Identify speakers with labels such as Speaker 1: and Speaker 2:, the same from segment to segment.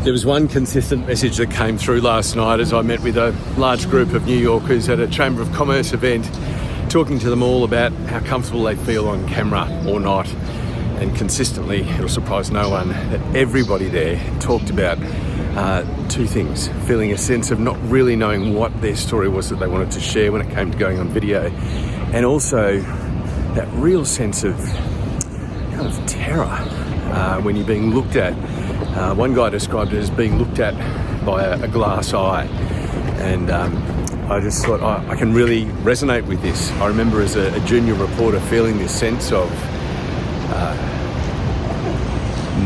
Speaker 1: There was one consistent message that came through last night as I met with a large group of New Yorkers at a Chamber of Commerce event, talking to them all about how comfortable they feel on camera or not. And consistently, it'll surprise no one, that everybody there talked about two things: feeling a sense of not really knowing what their story was that they wanted to share when it came to going on video, and also that real sense of kind of terror when you're being looked at. One guy described it as being looked at by a glass eye, and I just thought I can really resonate with this. I remember as a junior reporter feeling this sense of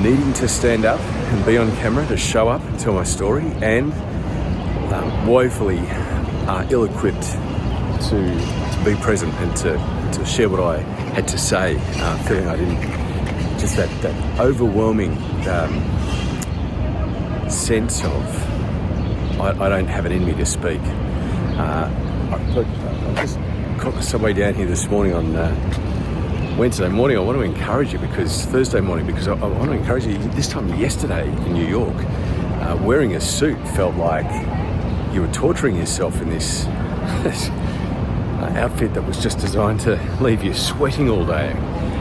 Speaker 1: needing to stand up and be on camera, to show up and tell my story, and woefully ill-equipped to be present and to share what I had to say, feeling I didn't, just that overwhelming sense of I don't have it in me to speak. I just caught the subway down here this morning on Wednesday morning. I want to encourage you Thursday morning, because I want to encourage you. This time yesterday in New York, wearing a suit felt like you were torturing yourself in this outfit that was just designed to leave you sweating all day.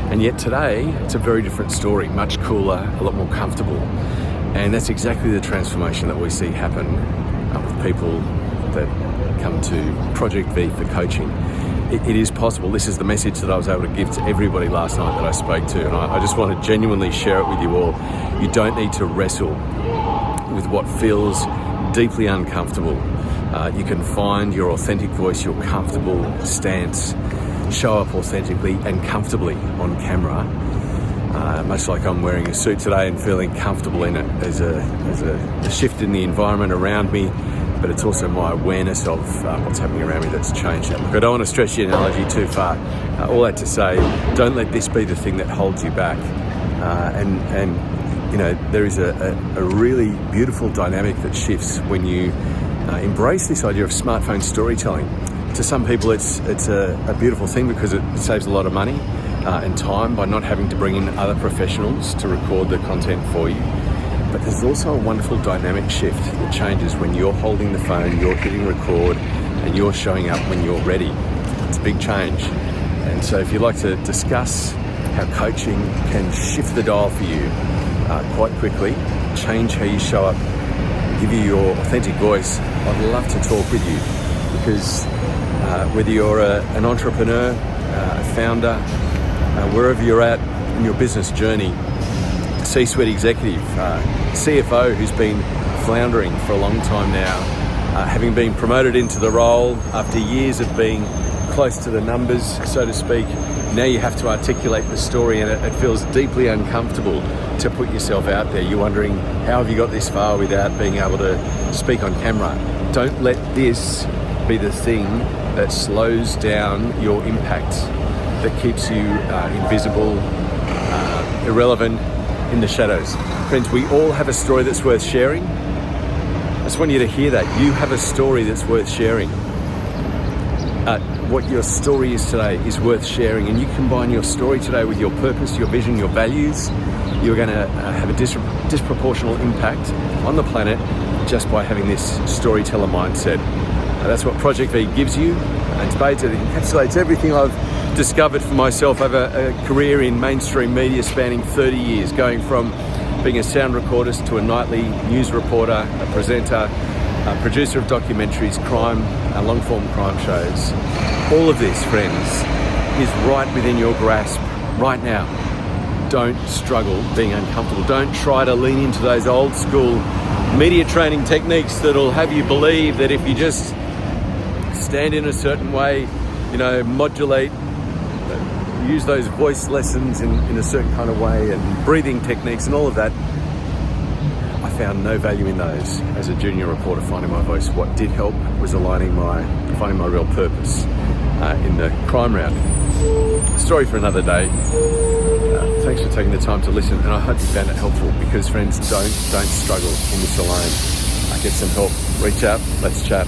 Speaker 1: And yet today, it's a very different story, much cooler, a lot more comfortable. And that's exactly the transformation that we see happen with people that come to Project V for coaching. It is possible. This is the message that I was able to give to everybody last night that I spoke to, and I just want to genuinely share it with you all. You don't need to wrestle with what feels deeply uncomfortable. You can find your authentic voice, your comfortable stance, show up authentically and comfortably on camera. Much like I'm wearing a suit today and feeling comfortable in it. There's a shift in the environment around me, but it's also my awareness of what's happening around me that's changed that. Look, I don't want to stretch the analogy too far. All that to say, don't let this be the thing that holds you back. And you know, there is a really beautiful dynamic that shifts when you embrace this idea of smartphone storytelling. To some people, it's a beautiful thing because it saves a lot of money and time by not having to bring in other professionals to record the content for you. But there's also a wonderful dynamic shift that changes when you're holding the phone, you're hitting record, and you're showing up when you're ready. It's a big change. And so if you'd like to discuss how coaching can shift the dial for you quite quickly, change how you show up, give you your authentic voice, I'd love to talk with you, because whether you're an entrepreneur, a founder, wherever you're at in your business journey, C-suite executive, CFO who's been floundering for a long time now, having been promoted into the role after years of being close to the numbers, so to speak, now you have to articulate the story, and it feels deeply uncomfortable to put yourself out there. You're wondering, how have you got this far without being able to speak on camera? Don't let this be the thing that slows down your impact, that keeps you invisible, irrelevant, in the shadows. Friends, we all have a story that's worth sharing. I just want you to hear that. You have a story that's worth sharing. What your story is today is worth sharing, and you combine your story today with your purpose, your vision, your values, you're going to have a disproportional impact on the planet just by having this storyteller mindset. That's what Project V gives you, and spades, it encapsulates everything I've discovered for myself over a career in mainstream media spanning 30 years, going from being a sound recordist to a nightly news reporter, a presenter, a producer of documentaries, crime, long-form crime shows. All of this, friends, is right within your grasp right now. Don't struggle being uncomfortable. Don't try to lean into those old school media training techniques that'll have you believe that if you just stand in a certain way, you know, modulate, use those voice lessons in a certain kind of way, and breathing techniques and all of that. I found no value in those as a junior reporter finding my voice. What did help was finding my real purpose in the crime round. Story for another day. Thanks for taking the time to listen, and I hope you found it helpful, because friends, don't struggle in this alone. Get some help, reach out, let's chat.